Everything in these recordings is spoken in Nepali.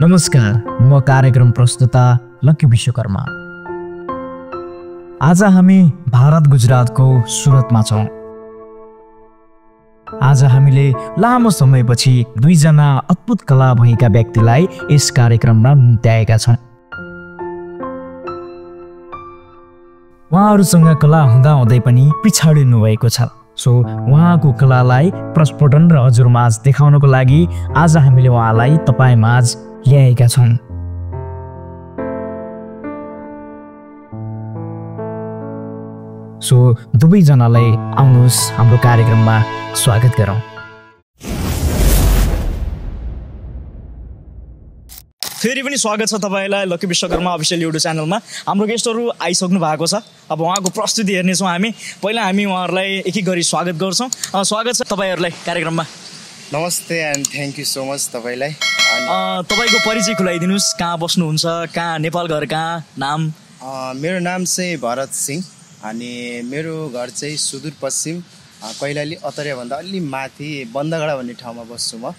नमस्कार, म कार्यक्रम प्रस्तुता लक्की विश्वकर्मा। आज हामी भारत गुजरातको सुरतमा छौँ। आज हामीले लामो समयपछि दुईजना अद्भुत कला भएका व्यक्तिलाई यस कार्यक्रममा निम्त्याएका छौँ। उहाँहरूसँग कला हुँदाहुँदै पनि पिछाडिनु भएको छ। सो उहाँको कलालाई प्रस्फुटन र हजुरमाझ देखाउनको लागि आज हामीले उहाँलाई तपाईमाझ ल्याएका छौँ। सो दुवैजनालाई आउनुहोस् हाम्रो कार्यक्रममा स्वागत गरौँ। फेरि पनि स्वागत छ तपाईँलाई लक्की विश्वकर्मा अफिसियल युट्युब च्यानलमा। हाम्रो गेस्टहरू आइसक्नु भएको छ। अब उहाँको प्रस्तुति हेर्नेछौँ हामी। पहिला हामी उहाँहरूलाई एक एक गरी स्वागत गर्छौँ। स्वागत छ तपाईँहरूलाई कार्यक्रममा। नमस्ते and thank you so much तपाईँलाई। तपाईँको परिचय खुलाइदिनुहोस्, कहाँ बस्नुहुन्छ, कहाँ, नेपाल घर कहाँ, नाम? मेरो नाम चाहिँ भरत सिंह अनि मेरो घर चाहिँ सुदूरपश्चिम कैलाली अतरेभन्दा अलि माथि बन्दगडा भन्ने ठाउँमा बस्छु म।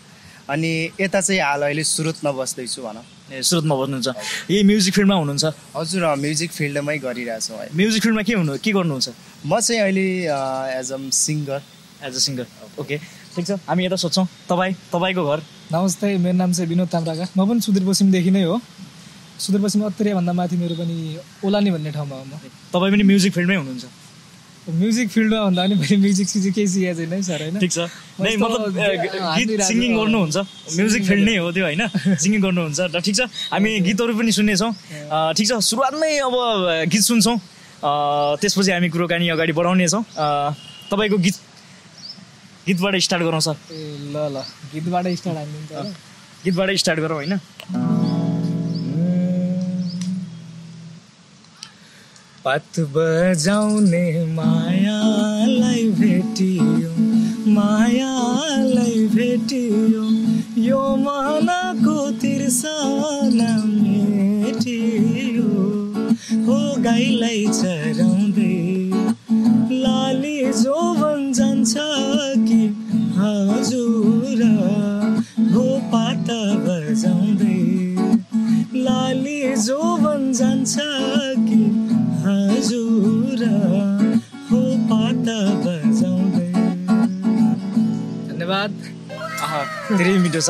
अनि यता चाहिँ हाल अहिले सुरतमा बस्दैछु भनौँ। ए, सुरतमा बस्नुहुन्छ। यही म्युजिक फिल्डमा हुनुहुन्छ? हजुर, म्युजिक फिल्डमै गरिरहेछु है। म्युजिक फिल्डमा के गर्नुहुन्छ? म चाहिँ अहिले as a singer. As a singer, okay, ठिक छ। हामी यता सोध्छौँ, तपाईँको घर? नमस्ते, मेरो नाम चाहिँ विनोद ताम्राका। म पनि सुदूरपश्चिमदेखि नै हो। सुदूरपश्चिम अत्रेभन्दा माथि मेरो पनि ओलानी भन्ने ठाउँमा हो म। तपाईँ पनि म्युजिक फिल्डमै हुनुहुन्छ? म्युजिक फिल्डमा भन्दा पनि मैले म्युजिक सिजिक केही सिकेको छैन है सर, होइन? ठिक छ। नै मतलब गीत सिङ्गिङ गर्नुहुन्छ, म्युजिक फिल्ड नै हो त्यो, होइन? सिङ्गिङ गर्नुहुन्छ र ठिक छ। हामी गीतहरू पनि सुन्नेछौँ। ठिक छ, सुरुवातमै अब गीत सुन्छौँ, त्यसपछि हामी कुराकानी अगाडि बढाउनेछौँ। तपाईँको गीतबाट स्टार्ट गरौँ सर। ए ल गीतबाट स्टार्ट हालिदिन्छ। गीतबाट स्टार्ट गरौँ, होइन? पात बजाउने मायालाई भेटियो, मायालाई भेटियो, यो मनको तिर्सना मेटियो, हो गाईलाई चराउँदै लाली जोवन जान्छ कि हजुर, हो पात बजाउँदै लाली जोवन जान्छ कि हजुर, हो पात बजाउँदै। धन्यवाद। धेरै मिठो छ।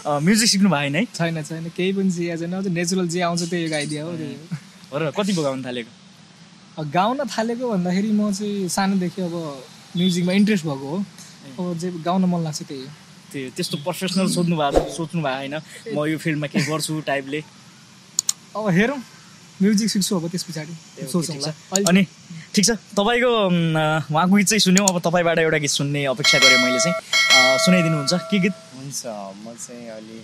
म्युजिक सिक्नु भएन है? छैन, केही पनि सिकेको छैन। अझ नेचुरल जे आउँछ त्यही गाइदियो हो। हो र कति गाउन थालेको? गाउन थालेको भन्दाखेरि म चाहिँ सानोदेखि अब म्युजिकमा इन्ट्रेस्ट भएको हो। अब जे गाउन मन लाग्छ त्यही हो। त्यस्तो प्रोफेसनल सोच्नु भएको होइन, म यो फिल्डमा के गर्छु टाइपले? अब हेरौँ, म्युजिक सिक्छु अब त्यस पछाडि सोचौँला। अनि ठिक छ, तपाईँको उहाँको गीत चाहिँ सुन्यौँ। अब तपाईँबाट एउटा गीत सुन्ने अपेक्षा गरेँ मैले चाहिँ। सुनाइदिनुहुन्छ के गीत? हुन्छ, म चाहिँ अलि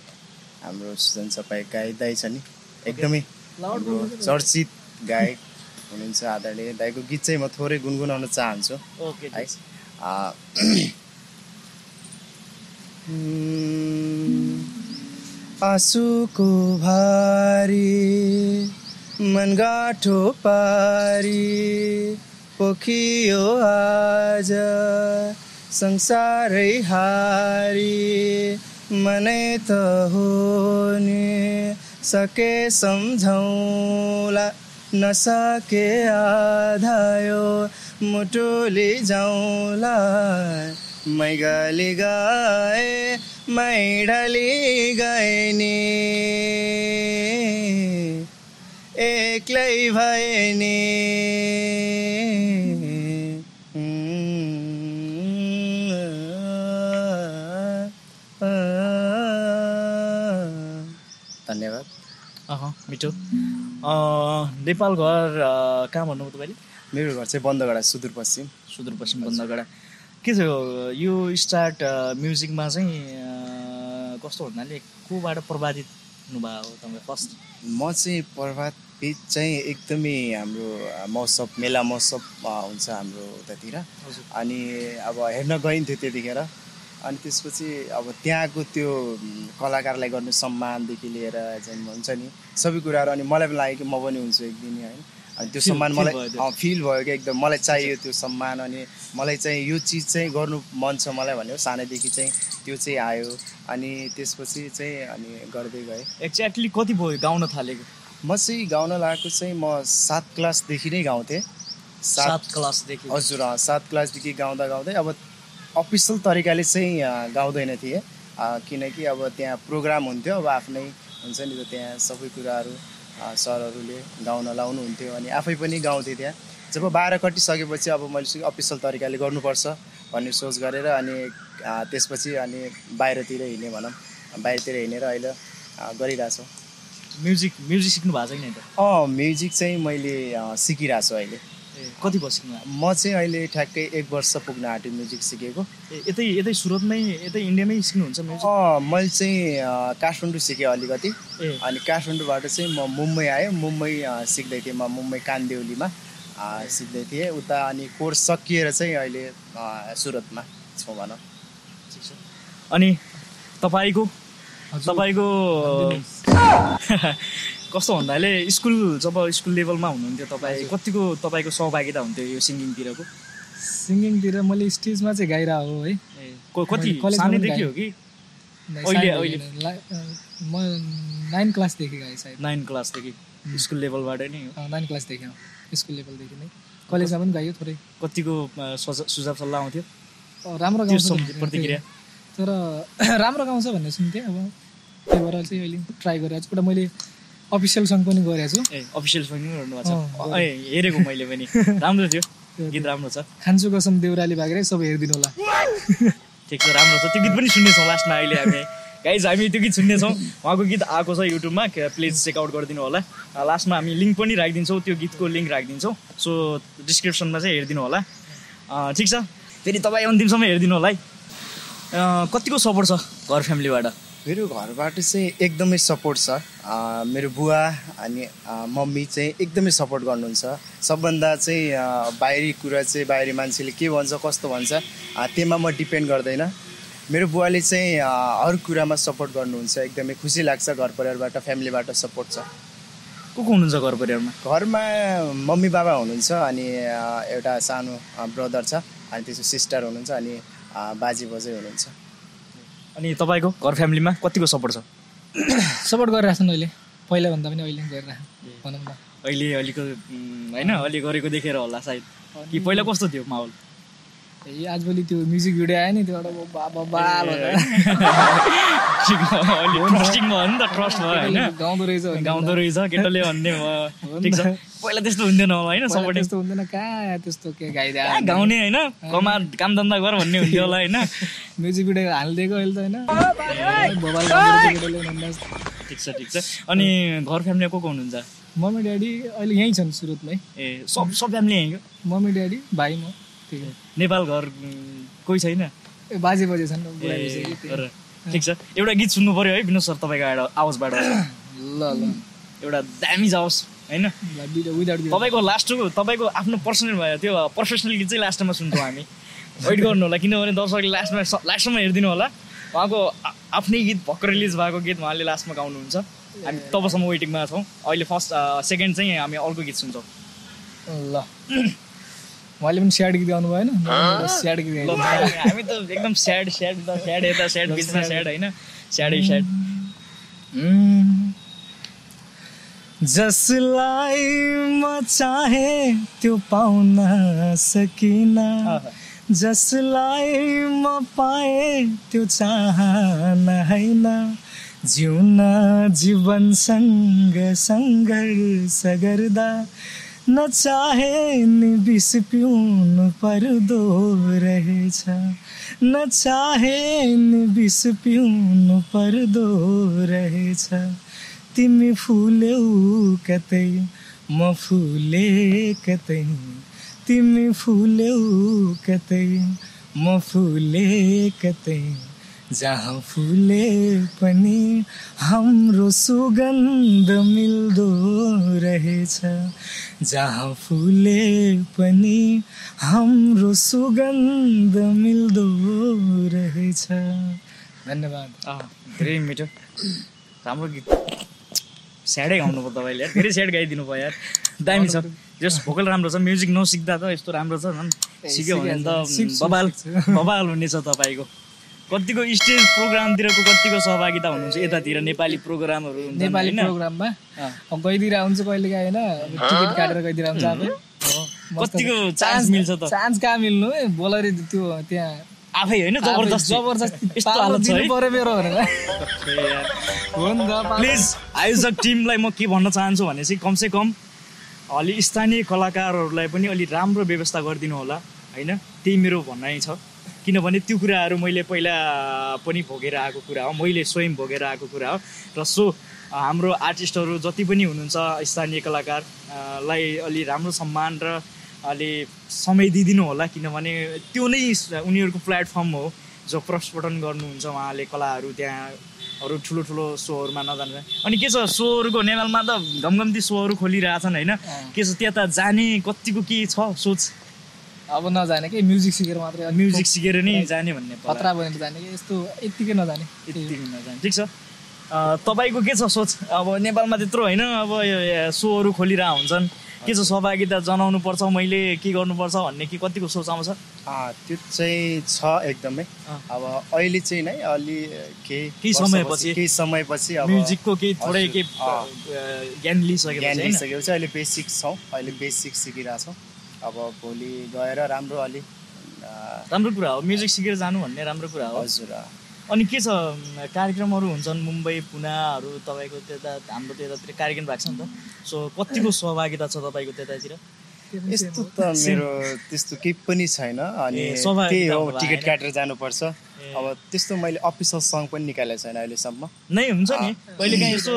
हाम्रो सुजन सपाई गायक दाई छ नि, एकदमै चर्चित गायक हुनुहुन्छ आदरणीय दाईको गीत चाहिँ म थोरै गुनगुनाउन चाहन्छु। ओके, है। आँसुको भारी मन गाठो पारी पोखियो आज संसारै हारी, मनै त हो नि सके सम्झौला नसके आधायो मुटुली जाउँला, मै गाली गाए मै ढली गए नि एक्लै भए नि। धन्यवाद। मिठो। नेपाल घर कहाँ भन्नुभयो तपाईँले? मेरो घर चाहिँ बन्दगडा, सुदूरपश्चिम बन्दगडा। के छ यो स्टार्ट म्युजिकमा चाहिँ कस्तो भन्नाले कोबाट प्रभावित हुनुभयो हो तपाईँ फर्स्ट? म चाहिँ प्रभावित चाहिँ एकदमै हाम्रो मेला महोत्सव हुन्छ हाम्रो उतातिर, अनि अब हेर्न गइन्थ्यो त्यतिखेर। अनि त्यसपछि अब त्यहाँको त्यो कलाकारलाई गर्ने सम्मानदेखि लिएर चाहिँ हुन्छ नि सबै कुराहरू, अनि मलाई पनि लाग्यो कि म पनि हुन्छु एक दिन, होइन? अनि त्यो सम्मान मलाई भयो त्यो। फिल भयो कि एकदम मलाई चाहियो त्यो सम्मान अनि मलाई चाहिँ यो चिज चाहिँ गर्नु मन छ मलाई भन्यो सानैदेखि चाहिँ त्यो चाहिँ आयो अनि त्यसपछि चाहिँ अनि गर्दै गएँ। एक्ज्याक्टली कति भयो गाउन थालेको? म चाहिँ गाउन लागेको चाहिँ म 7 क्लासदेखि नै गाउँथेँ। 7 क्लासदेखि? हजुर 7 क्लासदेखि गाउँदा गाउँदै अब अफिसियल तरिकाले चाहिँ गाउँदैन थिएँ किनकि अब त्यहाँ प्रोग्राम हुन्थ्यो अब आफ्नै हुन्छ नि त त्यहाँ सबै कुराहरू सरहरूले गाउन लाउनुहुन्थ्यो अनि आफै पनि गाउँथेँ त्यहाँ। जब 12 कटिसकेपछि अब मैले अफिसियल तरिकाले गर्नुपर्छ भन्ने सोच गरेर अनि त्यसपछि अनि बाहिरतिर हिँडेँ भनौँ बाहिरतिर हिँडेर अहिले गरिरहेछु। म्युजिक सिक्नु भएको छैन त? म्युजिक चाहिँ मैले सिकिरहेको छु अहिले। कति वर्ष सिक्नु? म चाहिँ अहिले ठ्याक्कै 1 वर्ष पुग्न आँट्यो म्युजिक सिकेको। यतै सुरतमै यतै इन्डियामै सिक्नुहुन्छ म्युजिक? मैले चाहिँ काठमाडौँ सिकेँ अलिकति अनि काठमाडौँबाट चाहिँ म मुम्बई आएँ। मुम्बई सिक्दै थिएँ म मुम्बई कान्देउलीमा सिक्दै थिएँ उता अनि कोर्स सकिएर चाहिँ अहिले सुरतमा छु भनौँ। ठिक छ। अनि तपाईँको कस्तो भन्नाले स्कुल लेभलमा हुनुहुन्थ्यो तपाईँ कतिको तपाईँको सहभागिता हुन्थ्यो यो सिङ्गिङतिरको? सिङ्गिङतिर मैले स्टेजमा चाहिँ गाइरहेको हो है। कति सानैदेखि हो कि अहिले? म 9 क्लासदेखि गाएँ सायद। 9 क्लासदेखि स्कुल लेभलबाट नै हो? 9 क्लासदेखि स्कुल लेभलदेखि नै कलेजमा पनि गायो थोरै। कतिको सुझाव सल्लाह आउँथ्यो? राम्रो गाउँछ प्रतिक्रिया? तर राम्रो गाउँछ भन्ने सुन्थेँ अब त्यही भएर चाहिँ अहिले ट्राई गरिरहेको छु। एउटा मैले अफिसियल सङ पनि गरेको छु। अफिसियल सङ पनि गर्नु भएको छ? हेरेको मैले पनि राम्रो थियो गीत राम्रो छ। खान्छु कसम देउराली भागेर सबै हेरिदिनु होला। ठिक छ राम्रो छ त्यो गीत पनि सुन्नेछौँ लास्टमा अहिले हामी त्यो गीत सुन्नेछौँ। उहाँको गीत आएको छ युट्युबमा प्लिज चेकआउट गरिदिनु होला। लास्टमा हामी लिङ्क पनि राखिदिन्छौँ त्यो गीतको लिङ्क राखिदिन्छौँ सो डिस्क्रिप्सनमा चाहिँ हेरिदिनु होला। ठिक छ फेरि तपाईँ अन्तिमसम्म हेरिदिनु होला है। कतिको सपोर्ट छ घर फ्यामिलीबाट? मेरो घरबाट चाहिँ एकदमै सपोर्ट छ। मेरो बुवा अनि मम्मी चाहिँ एकदमै सपोर्ट गर्नुहुन्छ। सबभन्दा चाहिँ बाहिरी कुरा चाहिँ बाहिरी मान्छेले के भन्छ कस्तो भन्छ त्यसमा म डिपेन्ड गर्दैन। मेरो बुवाले चाहिँ हर कुरामा सपोर्ट गर्नुहुन्छ। एकदमै खुसी लाग्छ घर परिवारबाट फ्यामिलीबाट सपोर्ट छ। को हुनुहुन्छ घर परिवारमा? घरमा मम्मी बाबा हुनुहुन्छ अनि एउटा सानो ब्रदर छ अनि त्यसको सिस्टर हुनुहुन्छ अनि बाजे बजै हुनुहुन्छ। अनि तपाईँको घर फ्यामिलीमा कतिको सपोर्ट छ? सपोर्ट गरिरहेको छन् अहिले पहिलाभन्दा पनि अहिले गरिरहेको भनौँ न। अहिलेको होइन अहिले गरेको देखेर होला सायद कि पहिला कस्तो थियो माहौल? आजभोलि त्यो म्युजिक भिडियो आयो नि त्यो गाउँदो रहेछ केटाले भन्ने भयो। ठिक छ पहिला त्यस्तो हुँदैन होला होइन? सपोर्ट त्यस्तो हुँदैन कहाँ त्यस्तो के गाइदियो गाउने होइन काम धन्दा गर भन्ने हुन्थ्यो होला होइन? म्युजिक भिडियो हालिदिएको अहिले त होइन। ठिक छ। अनि घर फ्यामिली को हुनुहुन्छ? मम्मी ड्याडी अहिले यहीँ छन् सुरतमै। सब फ्यामिली यहीँ? मम्मी ड्याडी भाइ म। नेपाल घर कोही छैन? बाजे बजे छन्। ठिक छ एउटा गीत सुन्नु पर्यो है विनोद सर तपाईँको आवाजबाट। ल एउटा दामी जाओस् होइन? तपाईँको लास्टको तपाईँको आफ्नो पर्सनल भयो त्यो प्रोफेसनल गीत चाहिँ लास्टमा सुन्छौँ हामी। वेट गर्नु होला किनभने दर्शकले लास्टसम्म हेरिदिनु होला। उहाँको आफ्नै गीत भर्खर रिलिज भएको गीत उहाँले लास्टमा गाउनुहुन्छ। हामी तबसम्म वेटिङमा छौँ। अहिले सेकेन्ड चाहिँ हामी अर्को गीत सुन्छौँ। ल उहाँले पनि स्याड गीत गाउनु भएन? स्याड गीत हामी त एकदम स्याड यता स्याड बिचमा स्याड होइन स्याड। जसलाई म चाहे त्यो पाउन सकिनँ, जसलाई म पाए त्यो चाहना होइन, जिउन जीवनसँग सङ्घर्ष गर्दा नचाहे नि विष पिउनु पर्दो रहेछ, नचाहे नि विष पिउनु पर्दो रहेछ। तिमी फुल्यौ कतै म फुले कतै, तिमी फुल्यौ कतै म फुले कतै, जहाँ फुले पनि हाम्रो सुगन्ध मिल्दो रहेछ, जहाँ फुले पनि हाम्रो सुगन्ध मिल्दो रहेछ। धन्यवाद। धेरै मिठो राम्रो गीत। स्याडै गाउनु पर्यो तपाईँले यार, धेरै स्याड गाइदिनु भयो यार। दामी छ जस भोकल राम्रो छ म्युजिक नसिक्दा त यस्तो राम्रो छ झन् सिक्यो भने त बबाल हुनेछ तपाईँको कतिको स्टेज प्रोग्रामतिरको कतिको सहभागिता हुनुहुन्छ यतातिर नेपाली प्रोग्रामहरू नेपाली प्रोग्राममा गइदिएर हुन्छ कहिले काहीँ होइन टिकट काटेर गइदिएर हुन्छ अब कतिको चान्स मिल्छ त चान्स कहाँ मिल्नु है बोलरी त्यो त्यहाँ आफै होइन जबरजस्त यस्तो हालत छ पर्यो मेरो भनेर हो नि त प्लिज आयोजक टिमलाई म के भन्न चाहन्छु भने चाहिँ कमसे कम अलि स्थानीय कलाकारहरूलाई पनि अलि राम्रो व्यवस्था गरिदिनु होला होइन त्यही मेरो भनाइ छ किनभने त्यो कुराहरू मैले पहिला पनि भोगेर आएको कुरा हो मैले स्वयं भोगेर आएको कुरा हो र सो हाम्रो आर्टिस्टहरू जति पनि हुनुहुन्छ स्थानीय कलाकारलाई अलि राम्रो सम्मान र अलि समय दिइदिनु होला किनभने त्यो नै उनीहरूको प्लेटफर्म हो जो प्रस्फुटन गर्नुहुन्छ उहाँले कलाहरू त्यहाँ अरू ठुलो ठुलो सोहरूमा नजानु अनि के छ सोहरूको नेपालमा त घमघम्ती सोहरू खोलिरहेछन् होइन के छ त्यहाँ त जाने कतिको के छ सोच अब नजाने कि म्युजिक सिकेर मात्रै म्युजिक सिकेर नै जाने भन्ने खतरा बनेर जाने कि यस्तो यत्तिकै नजाने ठिक छ तपाईँको के छ सोच अब नेपालमा त्यत्रो होइन अब सोहरू खोलिरहेको हुन्छन् के छ सहभागिता जनाउनु पर्छ मैले के गर्नुपर्छ भन्ने कि कतिको सोच आउँछ त्यो चाहिँ छ एकदमै अब अहिले चाहिँ नै अलि केही समयपछि अब म्युजिकको केही थोरै के ज्ञान लिइसकेपछि अहिले बेसिक छौँ अहिले बेसिक सिकिरहेछौँ अब भोलि गएर राम्रो कुरा हो म्युजिक सिकेर जानु भन्ने राम्रो कुरा हो हजुर अनि के छ कार्यक्रमहरू हुन्छन् मुम्बई पुनाहरू तपाईँको त्यता हाम्रो त्यतातिर कार्यक्रम भएको छ नि त सो कतिको सहभागिता छ तपाईँको त्यतातिर यस्तो त मेरो त्यस्तो केही पनि छैन अनि त्यही हो टिकट काटेर जानुपर्छ अब त्यस्तो मैले अफिसियल सङ पनि निकालेको छैन अहिलेसम्म नै हुन्छ नि कहिले काहीँ यसो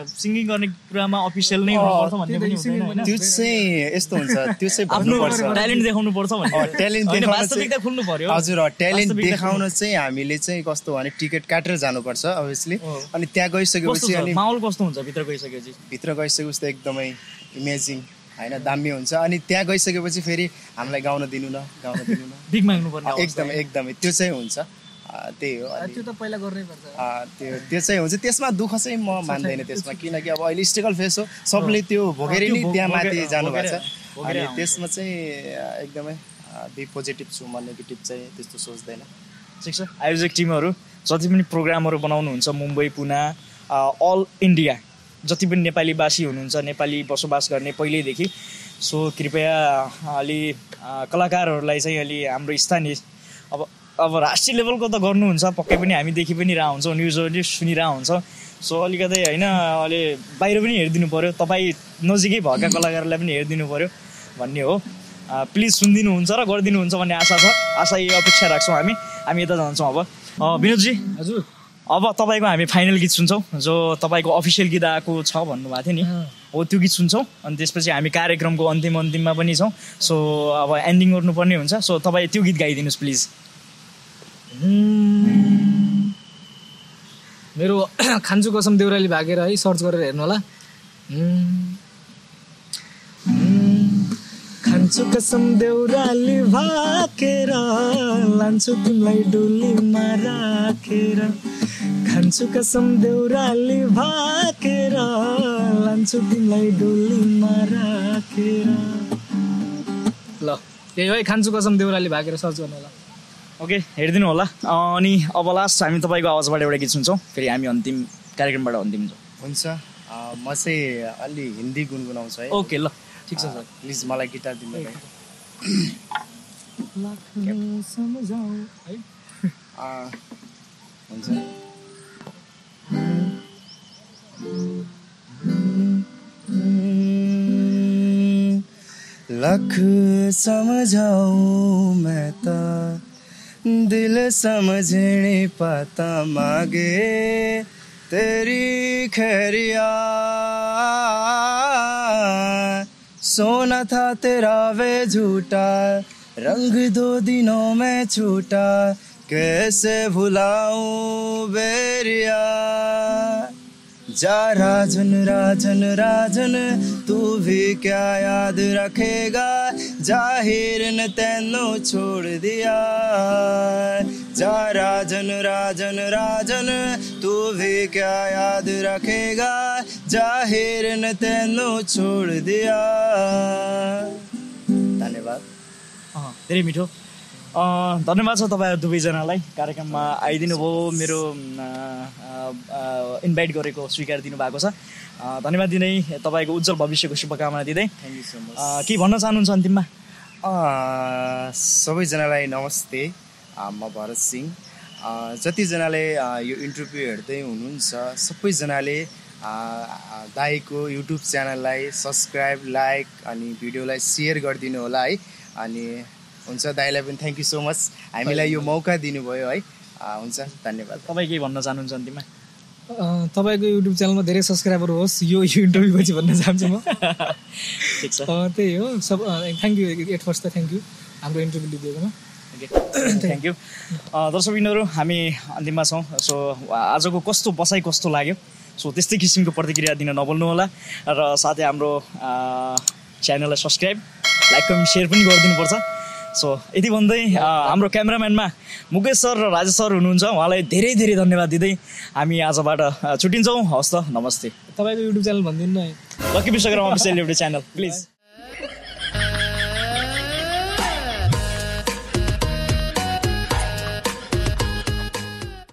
सिङ्गिङ गर्ने कुरामा अफिसियल नै हुनुपर्छ भन्ने पनि हुँदैन त्यो चाहिँ यस्तो हुन्छ त्यो चाहिँ भन्नुपर्छ ट्यालेन्ट देखाउनु पर्छ भन्ने ट्यालेन्ट देखाउन वास्तविकता खुल्नु पर्यो हजुर ट्यालेन्ट देखाउन चाहिँ हामीले चाहिँ कस्तो भने टिकट काटेर जानुपर्छ अभियसली अनि त्यहाँ गइसकेपछि अनि माहौल कस्तो हुन्छ भित्र गइसकेपछि त एकदमै इमेजिङ होइन दामी हुन्छ अनि त्यहाँ गइसकेपछि फेरि हामीलाई गाउन दिनु न बिग माग्नु पर्ने एकदमै त्यो चाहिँ हुन्छ त्यही हो त्यो त पहिला गर्नै पर्छ त्यो चाहिँ हुन्छ त्यसमा दुःख चाहिँ म मान्दैन त्यसमा किनकि अब अहिले स्ट्रगल फेस हो सबले त्यो भोगेर नै त्यहाँ माथि जानुभएको छ अनि त्यसमा चाहिँ एकदमै बी पोजिटिभ छु म नेगेटिभ चाहिँ त्यस्तो सोच्दैन ठिक छ आयोजक टिमहरू जति पनि प्रोग्रामहरू बनाउनुहुन्छ मुम्बई पुना अल इन्डिया जति पनि नेपालीवासी हुनुहुन्छ नेपाली बसोबास गर्ने पहिल्यैदेखि सो कृपया अलि कलाकारहरूलाई चाहिँ अलि हाम्रो स्थानीय अब राष्ट्रिय लेभलको त गर्नुहुन्छ पक्कै पनि हामीदेखि पनि रह हुन्छौँ न्युजहरूले सुनिरह हुन्छ सो अलिकति होइन अहिले बाहिर पनि हेरिदिनु पऱ्यो तपाईँ नजिकै भएका कलाकारलाई पनि हेरिदिनु पऱ्यो भन्ने हो प्लिज सुनिदिनुहुन्छ र गरिदिनुहुन्छ भन्ने आशा छ आशा यही अपेक्षा राख्छौँ हामी यता जान्छौँ अब विनोदजी हजुर अब तपाईँको हामी फाइनल गीत सुन्छौँ जो तपाईँको अफिसियल गीत आएको छ भन्नुभएको थियो नि हो त्यो गीत सुन्छौँ अनि त्यसपछि हामी कार्यक्रमको अन्तिममा पनि छौँ सो अब एन्डिङ गर्नुपर्ने हुन्छ सो तपाईँ त्यो गीत गाइदिनुहोस् प्लिज मेरो खान्छु कसम देउराली भागेर है सर्च गरेर हेर्नु होला खान्छु कसम देउराली भागेर लान्छु तिमीलाई डोलीमा राखेर खान्छु कसम देउराली भागेर लान्छु तिमीलाई डोलीमा राखेर ल त्यही हो खान्छु कसम देउराली भागेर सर्च गर्नु होला ओके हेरिदिनु होला अनि अब लास्ट हामी तपाईँको आवाजबाट एउटा गीत सुन्छौँ फेरि हामी अन्तिम कार्यक्रमबाट अन्तिम हुन्छ म चाहिँ अलि हिन्दी गुनगुनाउँछु है ओके ल ठिक छ सर प्लिज मलाई गिटार दिनु हुन्छ लख समझाऊं मैं तो दिल समझने पाता मांगे तेरी खैरिया सोना था तेरा वे झूठा रंग 2 दिनों में छूटा कैसे भुलाऊं बेरिया जा राजन राजन राजन तू भी क्या याद रखेगा जाहिर ने तेनों छोड़ दिया जा राजन राजन राजन तू भी क्या याद रखेगा जाहिर ने तेनों छोड़ दिया। धन्यवाद। धेरै मिठो। धन्यवाद छ तपाईँहरू दुवैजनालाई कार्यक्रममा आइदिनु भयो, मेरो इन्भाइट गरेको स्वीकार दिनुभएको छ। धन्यवाद दिँदै तपाईँको उज्जवल भविष्यको शुभकामना दिँदै थ्याङ्क यू सो मच। के भन्न चाहनुहुन्छ अन्तिममा? सबैजनालाई नमस्ते, म भरत सिंह। जतिजनाले यो इन्टरभ्यू हेर्दै हुनुहुन्छ सबैजनाले दाइको युट्युब च्यानललाई सब्सक्राइब, लाइक अनि भिडियोलाई सेयर गरिदिनु होला है। अनि हुन्छ, दाइलाई पनि थ्याङ्क यू सो मच हामीलाई यो मौका दिनुभयो है। हुन्छ, धन्यवाद। तपाईँ के भन्न चाहनुहुन्छ अन्तिममा? तपाईँको युट्युब च्यानलमा धेरै सब्सक्राइबर होस् यो इन्टरभ्यू पछि भन्न चाहन्छु म। ठिक छ, त्यही हो। सब थ्याङ्क यू एट फर्स्ट त थ्याङ्क यू हाम्रो इन्टरभ्यू लिइदिएकोमा। Thank you. दर्शकबिनहरू हामी अन्तिममा छौँ। सो आजको कस्तो बसाइ कस्तो लाग्यो, सो त्यस्तै किसिमको प्रतिक्रिया दिन नभुल्नु होला र साथै हाम्रो च्यानललाई सब्सक्राइब, लाइक, कमेन्ट, सेयर पनि गरिदिनुपर्छ। सो यति भन्दै हाम्रो क्यामेराम्यानमा मुकेश सर र राजेश सर हुनुहुन्छ, उहाँलाई धेरै धेरै धन्यवाद दिँदै हामी आजबाट छुट्टिन्छौँ। हवस् त, नमस्ते। तपाईँको युट्युब च्यानल भनिदिनु न। लकी विश्वकर्मा अफिसियल एउटा च्यानल प्लिज।